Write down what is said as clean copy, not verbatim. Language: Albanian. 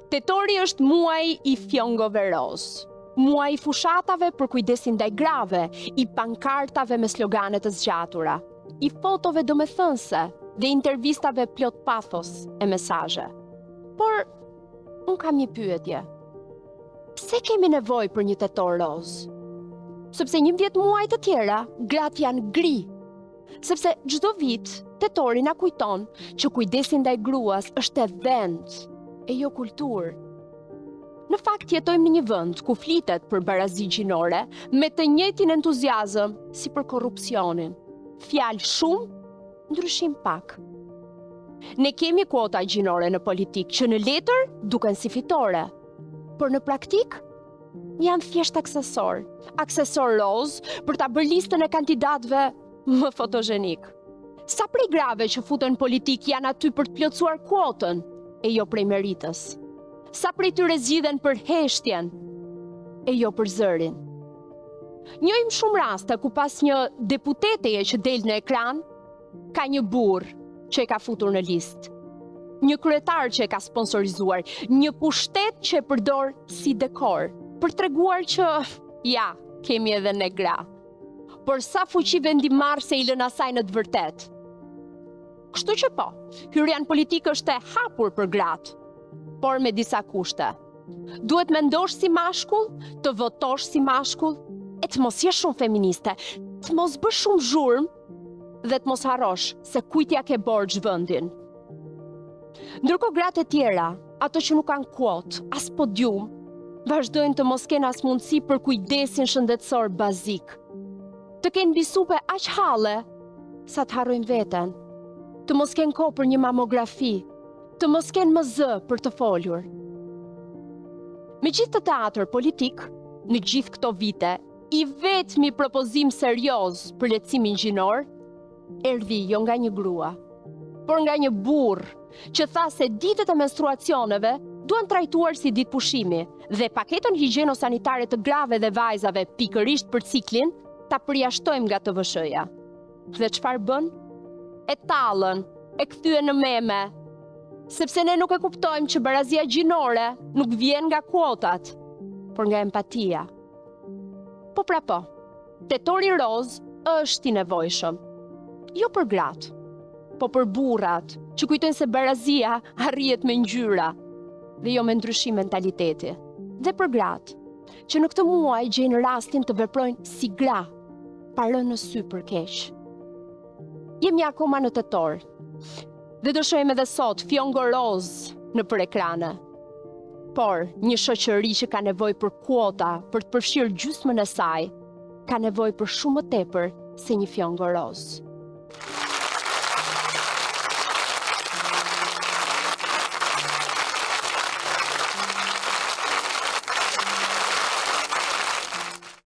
Tetori është muaj I fjongove roz, muaj I fushatave për kujdesin ndaj grave, I pankartave me slogane të zgjatura, I fotove domethënëse dhe intervistave plot pathos e mesazhe. Por unë kam një pyetje. Pse kemi nevojë për një tetor roz? Sepse 11 muaj të tjera gratë janë gri. Sepse çdo vit tetori na kujton që kujdesi ndaj gruas është e vend e jo kulturë. Në fakt jetojmë në një vend ku flitet për barazi gjinore me të njëjtin entuziazëm si për korrupsionin. Fjalë shumë, ndryshim pak. Ne kemi kuota gjinore në politikë që në letër duken si fitore, por në praktik janë thjesht aksesor roz për ta bërë listën e kandidatëve më fotogjenik. Sa prej grave që futen politik janë aty për të plotësuar kuotën e jo prej meritës. Sa prej tyre zgjidhen për heshtjen e jo për zërin. Njohim shumë raste ku pas një deputeteje që del në ekran, ka një burr që e ka futur në listë, një kryetar që e ka sponsorizuar, një pushtet që e përdor si dekor, për treguar që, ja, kemi edhe ne gra. Por sa fuqi vendimarrëse I lën asaj në të vërtetë. Kështu që po, hyrja në politikë është e hapur për gratë, por me disa kushte. Duhet mendosh si mashkull, të votosh si mashkull, e të mos jesh shumë feministe, të mos bësh shumë zhurmë dhe të mos harrosh se kujt ja ke borxh vendin. Ndërkohë gratë e tjera, ato që nuk kanë kuotë, as podium, vazhdojnë të mos kenë as mundësi për kujdesin shëndetësor bazik. Të kenë bisupe aq halle sa të harrojnë veten, të mos kenë kohë për një mamografi, të mos kenë MZ për të folur. Me gjithë të teatr politik, në gjithë këto vite, I vetmi propozim serioz për lehtësimin gjinor, erdhi jo nga një grua, por nga një burr që tha se ditët e menstruacioneve duan trajtuar si ditë pushimi dhe paketën higjieno-sanitare të grave dhe vajzave pikërisht për ciklin ta përjashtojmë nga TVSH-ja. Dhe çfarë bën? E tallën, e kthyen në meme, sepse ne nuk e kuptojmë që barazia gjinore nuk vjen nga kuotat, por nga empatia. Po pra po, tetori roz është I nevojshëm, jo për gratë, po për burrat, që kujtojnë se barazia arrihet me ngjyra dhe jo me ndryshim mentaliteti. Dhe për gratë, që në këtë muaj gjejnë rastin të veprojnë si gra, pa rënë në sy për keq. Jemi akoma në tetor, dhe do shohim edhe sot fjongo roz nëpër ekrane. Por një shoqëri që ka nevojë për kuota për të përfshirë gjysmën e saj, ka nevojë për shumë më tepër se një fjongo roz.